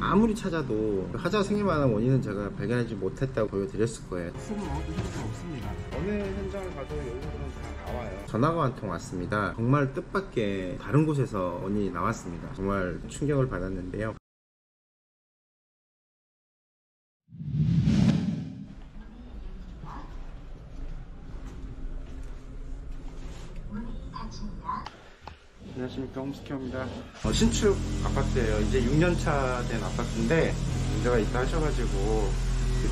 아무리 찾아도 하자가 생길 만한 원인은 제가 발견하지 못했다고 보여드렸을 거예요. 숨을 어디 현장 없습니다. 어느 현장을 가도 여기서는 다 나와요. 전화가 한 통 왔습니다. 정말 뜻밖의 다른 곳에서 원인이 나왔습니다. 정말 충격을 받았는데요. 안녕하십니까, 홈스케어입니다. 신축 아파트예요. 이제 6년차 된 아파트인데 문제가 있다 하셔가지고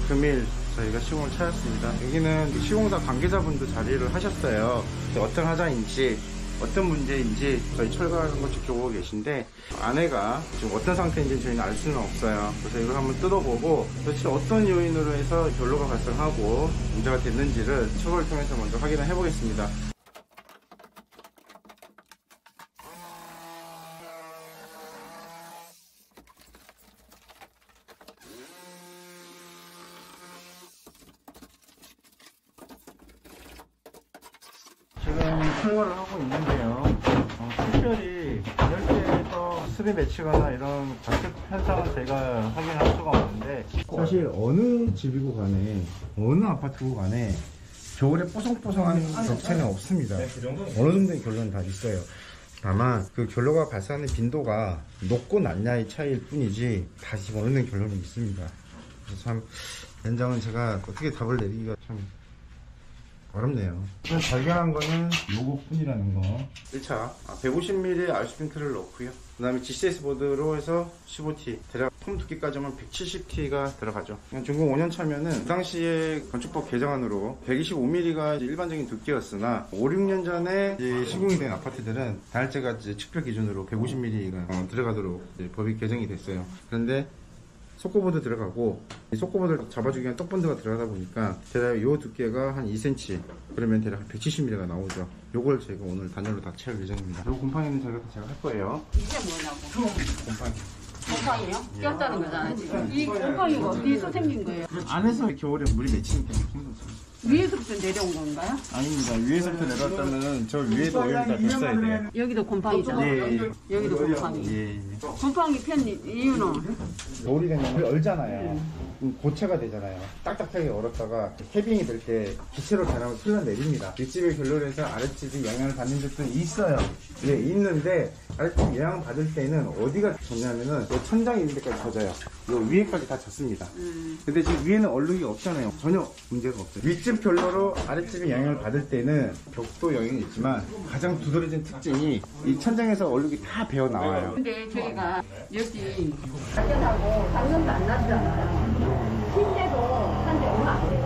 금일 저희가 시공을 찾았습니다. 여기는 시공사 관계자분도 자리를 하셨어요. 어떤 하자인지 어떤 문제인지 저희 철거하는 거 지켜보고 계신데 아내가 지금 어떤 상태인지 저희는 알 수는 없어요. 그래서 이걸 한번 뜯어보고 도대체 어떤 요인으로 해서 결로가 발생하고 문제가 됐는지를 철거를 통해서 먼저 확인을 해보겠습니다. 지금 철거를 하고 있는데요. 특별히 열대에서 습이 맺히거나 이런 과습 현상은 저희가 확인할 수가 없는데, 사실 어느 집이고 간에 어느 아파트고 간에 겨울에 뽀송뽀송한 벽체는 없습니다. 어느 정도의 결론은 다 있어요. 다만 그 결로가 발생하는 빈도가 높고 낮냐의 차이일 뿐이지 다시 모르는 결론이 있습니다. 그래서 참 현장은 제가 어떻게 답을 내리기가 참 어렵네요. 발견한 거는 요거뿐이라는 거. 1차 150mm RC핑크를 넣고요. 그 다음에 GCS 보드로 해서 15T, 대략 폼 두께까지 하면 170T가 들어가죠. 준공 5년 차면은 그 당시에 건축법 개정안으로 125mm가 일반적인 두께였으나 5, 6년 전에 시공이 된 아파트들은 다일제가 측별 기준으로 150mm가 들어가도록 법이 개정이 됐어요. 그런데 속고보드 들어가고, 이 속고보드를 잡아주기 위한 떡본드가 들어가다 보니까 대략 요 두께가 한 2cm, 그러면 대략 170mm가 나오죠. 요걸 저희가 오늘 단열로 다 채울 예정입니다. 요 곰팡이는 제가 할 거예요. 이게 뭐냐고? 곰팡이. 곰팡이요? 끼었다는 거잖아요, 지금. 이 곰팡이가 어디서 생긴 거예요? 안에서 겨울에 물이 맺히는 게 힘들죠. 위에서부터 내려온 건가요? 아닙니다. 위에서부터 내려왔다면 저 위에도 오일이 다 됐어야 돼요. 여기도 곰팡이잖아요. 예. 여기도 곰팡이. 예. 곰팡이 편 이유는? 겨울이 되면 물이 얼잖아요. 고체가 되잖아요. 딱딱하게 얼었다가 캐빙이 될 때 기체로 변하면 흘러내립니다. 윗집의 결로를 해서 아랫집이 영향을 받는 적도 있어요. 네, 있는데 아랫집 영향을 받을 때는 어디가 젖냐면은 요 천장이 있는 데까지 젖어요. 요 위에까지 다 젖습니다. 근데 지금 위에는 얼룩이 없잖아요. 전혀 문제가 없어요. 윗집 결로로 아랫집이 영향을 받을 때는 벽도 영향이 있지만 가장 두드러진 특징이 이 천장에서 얼룩이 다 배어 나와요. 근데 저희가 여기 발견하고 당근도 안 났잖아요. 침대도 산지 얼마 안 돼요.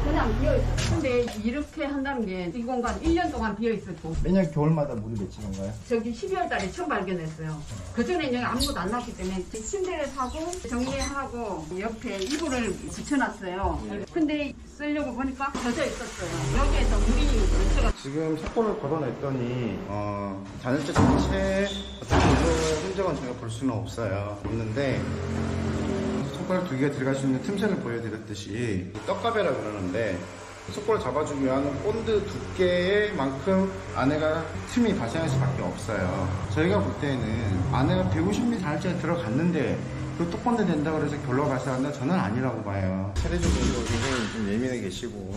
그냥 비어있어요. 근데 이렇게 한다는 게 이 공간 1년 동안 비어있었고. 매년 겨울마다 물이 맺히는 거예요? 저기 12월 달에 처음 발견했어요. 그전에는 여기 아무것도 안 났기 때문에 침대를 사고 정리하고 옆에 이불을 붙여놨어요. 근데 쓰려고 보니까 젖어 있었어요. 여기에서 물이 맺혀가. 지금 석고를 걷어냈더니 단열재 자체에 어떤 구조 흔적은 제가 볼 수는 없는데 손가락 두 개가 들어갈 수 있는 틈새를 보여드렸듯이 떡가베라 그러는데 속고를 잡아주기 위한 본드 두께의 만큼 안에가 틈이 발생할 수밖에 없어요. 저희가 볼 때는 안에가 150mm 단열재가 들어갔는데 그 똑본드 된다고 해서 결로가 발생한다? 저는 아니라고 봐요. 세대적으로 굉장히 좀 예민해 계시고,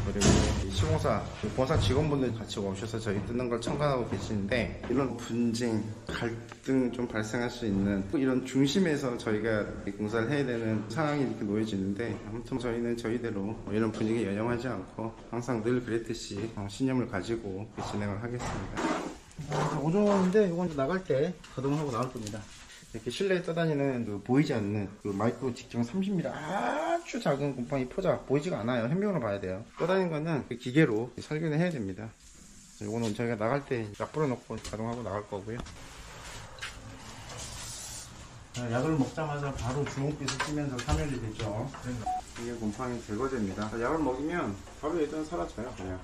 그리고 시공사, 본사 직원분들 같이 오셔서 저희 뜯는 걸 참관하고 계시는데, 이런 분쟁, 갈등 좀 발생할 수 있는 이런 중심에서 저희가 공사를 해야 되는 상황이 이렇게 놓여지는데, 아무튼 저희는 저희대로 이런 분위기에 연연하지 않고 항상 늘 그랬듯이 신념을 가지고 진행을 하겠습니다. 오종인데 이건 나갈 때 가동하고 나올 겁니다. 이렇게 실내에 떠다니는 그 보이지 않는 그 마이크로 직경 30mm 아주 작은 곰팡이 포자 보이지가 않아요. 현명으로 봐야 돼요. 떠다니는 거는 그 기계로 살균을 해야 됩니다. 이거는 저희가 나갈 때 약 뿌려놓고 가동하고 나갈 거고요. 약을 먹자마자 바로 주홍빛을 띠면서 사멸이 되죠. 이게 곰팡이 제거제입니다. 약을 먹이면 바로 일단 사라져요. 그냥.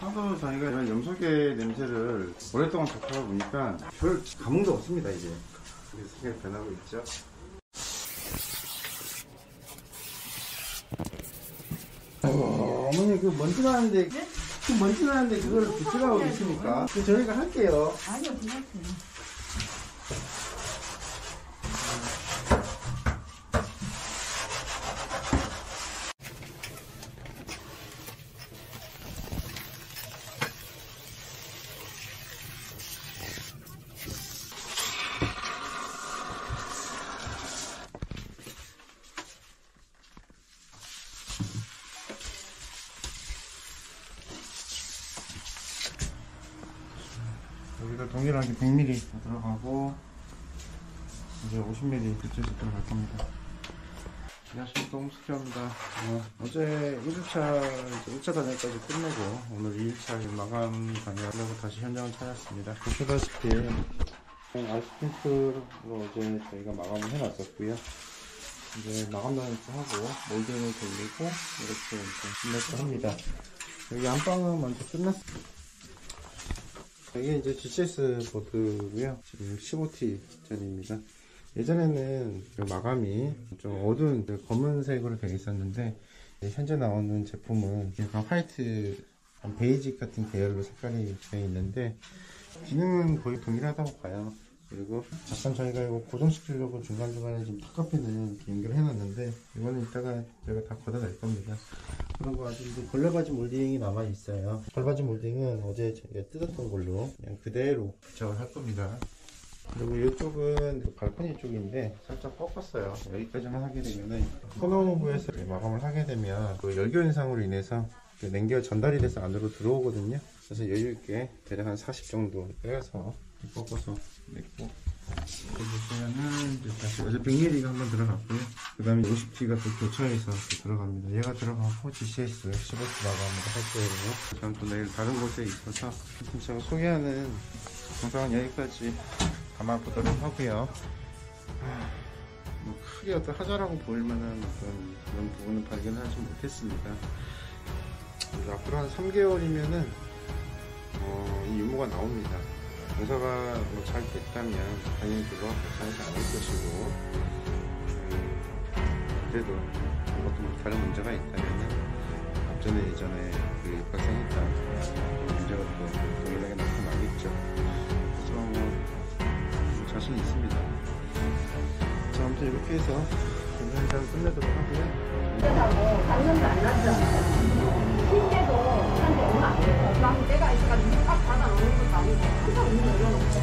하도 저희가 이런 염소계 냄새를 오랫동안 접하다 보니까 별 감흥도 없습니다. 이제 생각이 변하고 있죠. 어머니 그 먼지 나는데 네? 그 먼지 나는데 그걸 비틀어가고 계십니까? 저희가 할게요. 아니요, 그냥 동일하게 100mm 들어가고 이제 50mm 교체해서 들어갈 겁니다. 안녕하십니까, 홍석희입니다. 어제 1주차 1차 단열까지 끝내고 오늘 2일차 마감 단열하려고 다시 현장을 찾았습니다. 보시다시피 아이스핑크로 어제 저희가 마감을 해놨었고요. 이제 마감 단열도 하고 몰딩을 돌리고 이렇게 끝냈고 합니다. 여기 안방은 먼저 끝났습니다. 이게 이제 GCS 보드고요. 지금 15T짜리입니다. 예전에는 마감이 좀 어두운 검은색으로 되어 있었는데 현재 나오는 제품은 약간 화이트, 베이지 같은 계열로 색깔이 되어 있는데 기능은 거의 동일하다고 봐요. 그리고 잠깐 저희가 이거 고정시키려고 중간중간에 지금 탑커피는 연결해 놨는데 이거는 이따가 제가 다 걷어낼 겁니다. 그리고 아직 이제 걸레바지 몰딩이 남아 있어요. 걸레바지 몰딩은 어제 저희가 뜯었던 걸로 그냥 그대로 부착을 할 겁니다. 그리고 이쪽은 발코니 쪽인데 살짝 꺾었어요. 여기까지만 하게 되면은 코너부에서 마감을 하게 되면 그 열교 현상으로 인해서 냉기가 전달이 돼서 안으로 들어오거든요. 그래서 여유있게 대략 한 40 정도 빼서 꺾어서 냈고, 보시면은 이제 다시 어제 100mm가 한번 들어갔고요. 그 다음에 50T가 또 교차해서 들어갑니다. 얘가 들어가고 GCS 15T 마감을 할 거예요. 저는 또 내일 다른 곳에 있어서 제가 소개하는 영상은 여기까지 담아보도록 하고요. 뭐 크게 어떤 하자라고 보일 만한 그런 부분은 발견하지 못했습니다. 앞으로 한 3개월이면은 이 유무가 나옵니다. 공사가 잘 됐다면 당연히 별로 괜찮지 않을 것이고, 그래도 어떤 다른 문제가 있다면 앞전에 예전에 그 발생했던 문제가 또 동일하게 나타나겠죠. 그래서 뭐 자신 있습니다. 자, 아무튼 이렇게 해서 현장 끝내도록 하고요. 하고 작년도 안 났잖아요. 실제도 한데 얼마 안 돼요. 막 때가 있어가지고 딱 받아놓는 것도 아니고 항상 문을 열어놓고.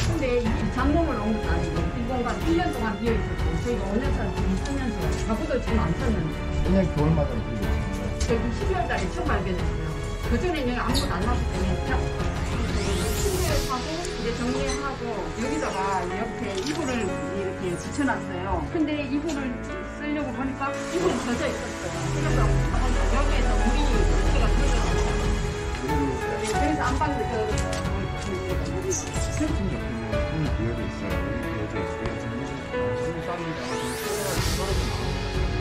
근데 이 장롱을 놓은 것도 아니고 이 공간 1년 동안 비어있었고 저희가 5년 차 지금 3년째 가구도 지금 안 탔는데 그냥 겨울마다 이렇게 되시는 저기 12월달에 처음 발견했어요. 그전에는 여기 아무것도 안 났기 때문에 침대를 사고 이제 정리하고 여기다가 옆에 이불을 이렇게 붙여놨어요. 근데 이불을 쓰려고 보니까 이불이 젖어 있었어요. 그래서 여기에서 물이 이렇게가 젖어있어요. 그래서 안방도 물이 스탠딩 옆에는 손이 비어져 있어요. 비어져 있고요. 손이 쌓는다.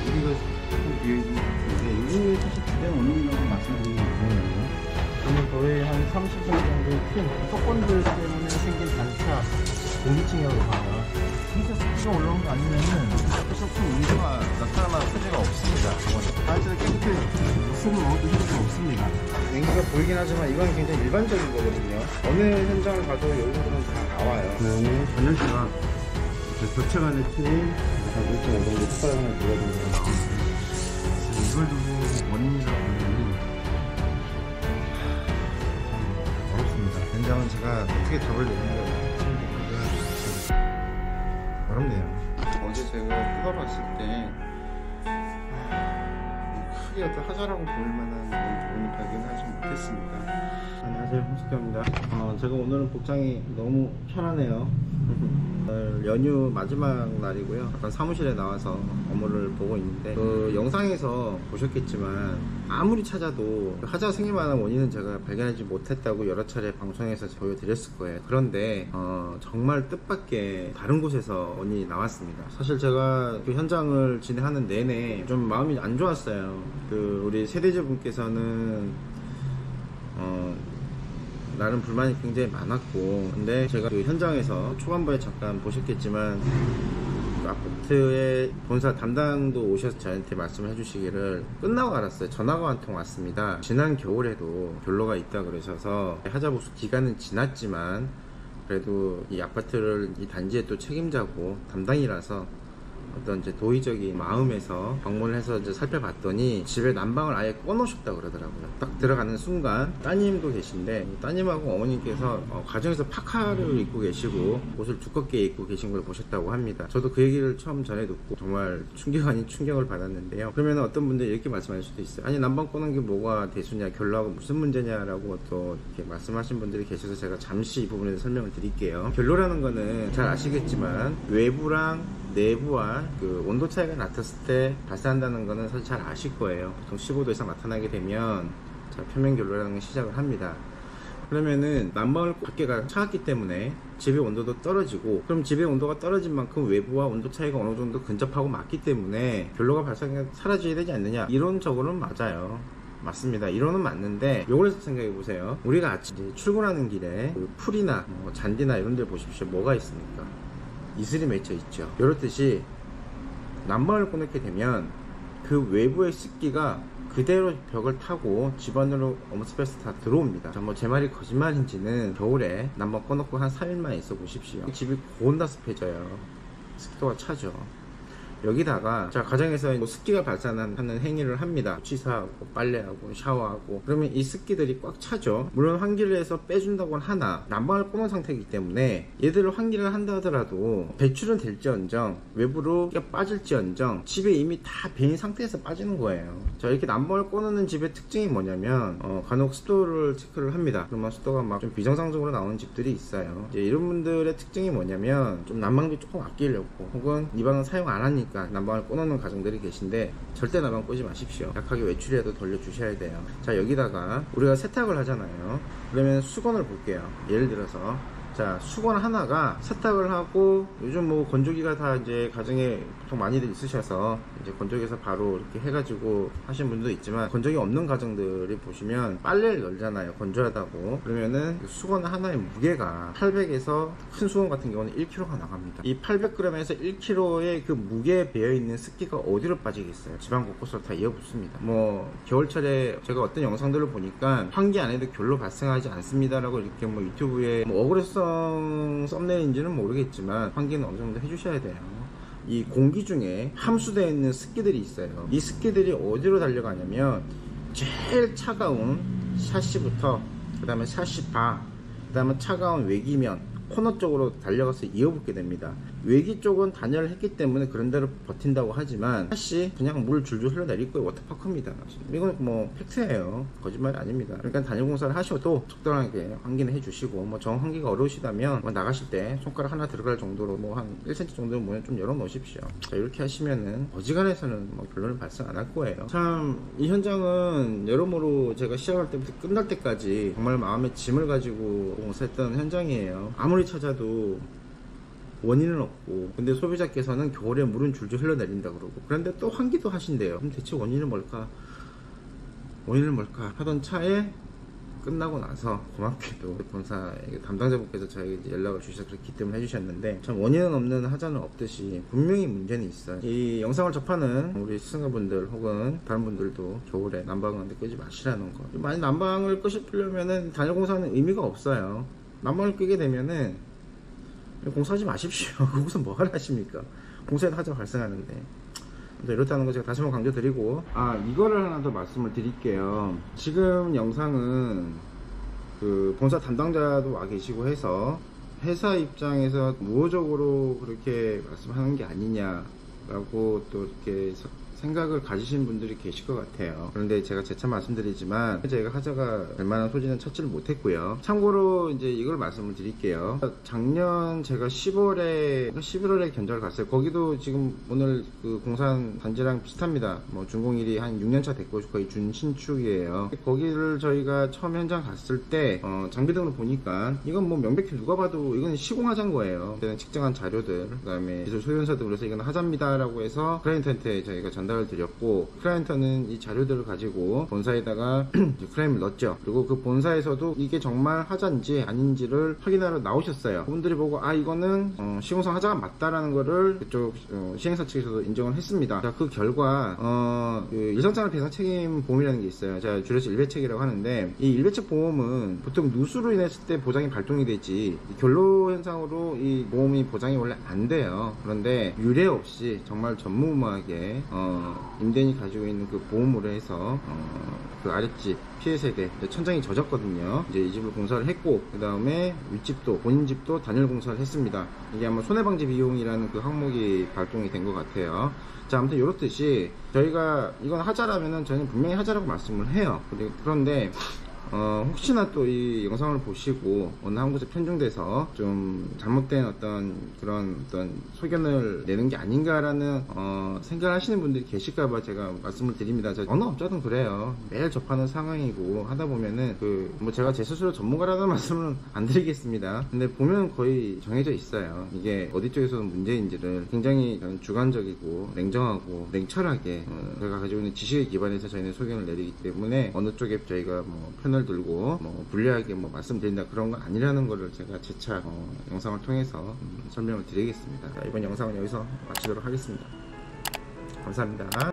우리가 손 비어있는 것 같은데 이게 사실 주된 원인이라고 말씀드리는 거예요. 저는 거의 한 30분 정도의 큰 조건들 때문에 생긴 단차, 공기층이라고 봐요. 진짜 습기가 올라온 거 아니면은 그래서 큰 문제가 나타날 소지가 없습니다. 단차를 깨끗하게 물속을 넣어도 효과가 없습니다. 냉기가 보이긴 하지만 이건 굉장히 일반적인 거거든요. 어느 현장을 가도 이 정도는 다 나와요. 그러면 전열체가 교체가 된 틈이 한 1.5 정도 투과량을 들어가는 게 나옵니다. 이걸 두고 원인이라고 하면 어렵습니다. 현장은 제가 어떻게 답을 내는가 어렵네요. 어제 제가 뜯어봤을 때 크게 어떤 하자라고 보일 만한 그런 부분을 발견하지 못했습니다. 안녕하세요, 홍석희입니다. 제가 오늘은 복장이 너무 편하네요. 오늘 연휴 마지막 날이고요. 약간 사무실에 나와서 업무를 보고 있는데 그 영상에서 보셨겠지만 아무리 찾아도 하자가 생길 만한 원인은 제가 발견하지 못했다고 여러 차례 방송에서 보여드렸을 거예요. 그런데 정말 뜻밖의 다른 곳에서 원인이 나왔습니다. 사실 제가 그 현장을 진행하는 내내 좀 마음이 안 좋았어요. 그 우리 세대주분께서는 나름 불만이 굉장히 많았고, 근데 제가 그 현장에서 초반부에 잠깐 보셨겠지만 그 아파트의 본사 담당도 오셔서 저한테 말씀을 해주시기를 끝나고 알았어요. 전화가 한 통 왔습니다. 지난 겨울에도 결로가 있다 그러셔서 하자 보수 기간은 지났지만 그래도 이 아파트를 이 단지의 또 책임자고 담당이라서 어떤 이제 도의적인 마음에서 방문을 해서 이제 살펴봤더니 집에 난방을 아예 꺼놓으셨다 그러더라고요. 딱 들어가는 순간 따님도 계신데 따님하고 어머님께서 가정에서 파카를 입고 계시고 옷을 두껍게 입고 계신 걸 보셨다고 합니다. 저도 그 얘기를 처음 전해 듣고 정말 충격 아닌 충격을 받았는데요. 그러면 어떤 분들이 이렇게 말씀하실 수도 있어요. 아니 난방 꺼놓은 게 뭐가 대수냐, 결론하고 무슨 문제냐라고 또 이렇게 말씀하신 분들이 계셔서 제가 잠시 이 부분에 대해서 설명을 드릴게요. 결로라는 거는 잘 아시겠지만 외부랑 내부와 그 온도 차이가 나타났을 때 발생한다는 거는 사실 잘 아실 거예요. 보통 15도 이상 나타나게 되면 자, 표면 결로라는 걸 시작을 합니다. 그러면은 난방을 밖에가 차갑기 때문에 집의 온도도 떨어지고, 그럼 집의 온도가 떨어진 만큼 외부와 온도 차이가 어느 정도 근접하고 맞기 때문에 결로가 발생해 사라져야 되지 않느냐, 이론적으로는 맞아요. 맞습니다. 이론은 맞는데 요걸 생각해 보세요. 우리가 아침에 출근하는 길에 그 풀이나 뭐 잔디나 이런 데 보십시오. 뭐가 있습니까? 이슬이 맺혀 있죠. 이렇듯이 난방을 꺼놓게 되면 그 외부의 습기가 그대로 벽을 타고 집 안으로 옴스페이스 다 들어옵니다. 뭐 제 말이 거짓말인지는 겨울에 난방 꺼놓고 한 3일만 있어 보십시오. 집이 고온다습해져요. 습도가 차죠. 여기다가 자, 가정에서 뭐 습기가 발산하는 행위를 합니다. 취사하고 빨래하고 샤워하고 그러면 이 습기들이 꽉 차죠. 물론 환기를 해서 빼준다고는 하나 난방을 꺼놓은 상태이기 때문에 얘들을 환기를 한다 하더라도 배출은 될지언정 외부로 빠질지언정 집에 이미 다 배인 상태에서 빠지는 거예요. 자, 이렇게 난방을 꺼놓는 집의 특징이 뭐냐면 간혹 습도를 체크를 합니다. 그러면 습도가 막 좀 비정상적으로 나오는 집들이 있어요. 이제 이런 분들의 특징이 뭐냐면 좀 난방비 조금 아끼려고 혹은 이 방은 사용 안 하니까 난방을 꺼놓는 가정들이 계신데 절대 난방 끄지 마십시오. 약하게 외출이라도 돌려주셔야 돼요. 자, 여기다가 우리가 세탁을 하잖아요. 그러면 수건을 볼게요. 예를 들어서 자, 수건 하나가 세탁을 하고 요즘 뭐 건조기가 다 이제 가정에 보통 많이들 있으셔서 이제 건조기에서 바로 이렇게 해가지고 하시는 분도 있지만 건조기 없는 가정들이 보시면 빨래를 널잖아요. 건조하다고. 그러면은 수건 하나의 무게가 800에서 큰 수건 같은 경우는 1kg가 나갑니다. 이 800g에서 1kg의 그 무게에 배어있는 습기가 어디로 빠지겠어요? 집안 곳곳으로 다 이어붙습니다. 뭐 겨울철에 제가 어떤 영상들을 보니까 환기 안 해도 결로 발생하지 않습니다 라고 이렇게 뭐 유튜브에 뭐 억울해서 썸네일인지는 모르겠지만 환기는 어느 정도 해주셔야 돼요. 이 공기 중에 함수되어 있는 습기들이 있어요. 이 습기들이 어디로 달려가냐면 제일 차가운 샤시부터 그 다음에 샤시바, 그 다음에 차가운 외기면 코너 쪽으로 달려가서 이어붙게 됩니다. 외기 쪽은 단열을 했기 때문에 그런 대로 버틴다고 하지만 사실 그냥 물 줄줄 흘러내릴 거예요. 워터파크입니다. 이건 뭐 팩트예요. 거짓말이 아닙니다. 그러니까 단열 공사를 하셔도 적당하게 환기는 해주시고 뭐 정 환기가 어려우시다면 뭐 나가실 때 손가락 하나 들어갈 정도로 뭐 한 1cm 정도 문을 좀 열어 놓으십시오. 자, 이렇게 하시면은 어지간해서는 뭐 결론은 발생 안 할 거예요. 참 이 현장은 여러모로 제가 시작할 때부터 끝날 때까지 정말 마음의 짐을 가지고 공사했던 현장이에요. 아무리 찾아도 원인은 없고, 근데 소비자께서는 겨울에 물은 줄줄 흘러내린다 그러고, 그런데 또 환기도 하신대요. 그럼 대체 원인은 뭘까 하던 차에 끝나고 나서 고맙게도 본사 담당자분께서 저에게 연락을 주셔서 그렇게 기뜸을 해주셨는데, 참 원인은 없는 하자는 없듯이 분명히 문제는 있어요. 이 영상을 접하는 우리 시청자분들 혹은 다른 분들도 겨울에 난방을 끄지 마시라는 거. 만약 난방을 끄시려면은 단열공사는 의미가 없어요. 난방을 끄게 되면은 공사하지 마십시오. 거기서 뭐 하려 하십니까? 공사에도 하자가 발생하는데. 이렇다는 거 제가 다시 한번 강조드리고, 이거를 하나 더 말씀을 드릴게요. 지금 영상은 그 본사 담당자도 와 계시고 해서 회사 입장에서 우호적으로 그렇게 말씀하는 게 아니냐라고 또 이렇게 생각을 가지신 분들이 계실 것 같아요. 그런데 제가 재차 말씀드리지만 제가 하자가 될 만한 소지는 찾지를 못했고요. 참고로 이제 이걸 말씀을 드릴게요. 작년 제가 11월에 견적을 갔어요. 거기도 지금 오늘 그 공사한 단지랑 비슷합니다. 뭐 준공일이 한 6년차 됐고 거의 준신축이에요. 거기를 저희가 처음 현장 갔을 때 장비 등을 보니까 이건 뭐 명백히 누가 봐도 이건 시공하자인 거예요. 측정한 자료들, 그 다음에 기술 소유원사 등으로서 이건 하자입니다 라고 해서 클라이언트한테 저희가 전달을 전달을 드렸고, 클라이언트는 이 자료들을 가지고 본사에다가 클레임을 넣었죠. 그리고 그 본사에서도 이게 정말 하자인지 아닌지를 확인하러 나오셨어요. 그분들이 보고 이거는 시공상 하자가 맞다라는 거를 그쪽 시행사 측에서도 인정을 했습니다. 자, 그 결과 그 일상장을 배상 책임 보험이라는 게 있어요. 제가 줄여서 일배책이라고 하는데, 이 일배책 보험은 보통 누수로 인했을 때 보장이 발동이 되지 결로 현상으로 이 보험이 보장이 원래 안 돼요. 그런데 유례 없이 정말 전무후무하게 임대인이 가지고 있는 그 보험으로 해서 그 아랫집 피해 세대 천장이 젖었거든요. 이제 이 집을 공사를 했고, 그 다음에 윗집도 본인 집도 단열 공사를 했습니다. 이게 아마 손해방지 비용이라는 그 항목이 발동이 된 것 같아요. 자, 아무튼 이렇듯이 저희가 이건 하자라면은 저희는 분명히 하자라고 말씀을 해요. 그런데 혹시나 또 이 영상을 보시고 어느 한 곳에 편중돼서 좀 잘못된 그런 소견을 내는 게 아닌가라는 생각을 하시는 분들이 계실까봐 제가 말씀을 드립니다. 어느 업자든 그래요. 매일 접하는 상황이고 하다 보면은 뭐 제가 제 스스로 전문가라는 말씀은 안 드리겠습니다. 근데 보면 거의 정해져 있어요. 이게 어디 쪽에서는 문제인지를 굉장히 주관적이고 냉정하고 냉철하게 제가 가지고 있는 지식에 기반해서 저희는 소견을 내리기 때문에 어느 쪽에 저희가 뭐 편을 들고 뭐 불리하게 뭐 말씀드린다 그런 건 아니라는 거를 제가 재차 영상을 통해서 설명을 드리겠습니다. 자, 이번 영상은 여기서 마치도록 하겠습니다. 감사합니다.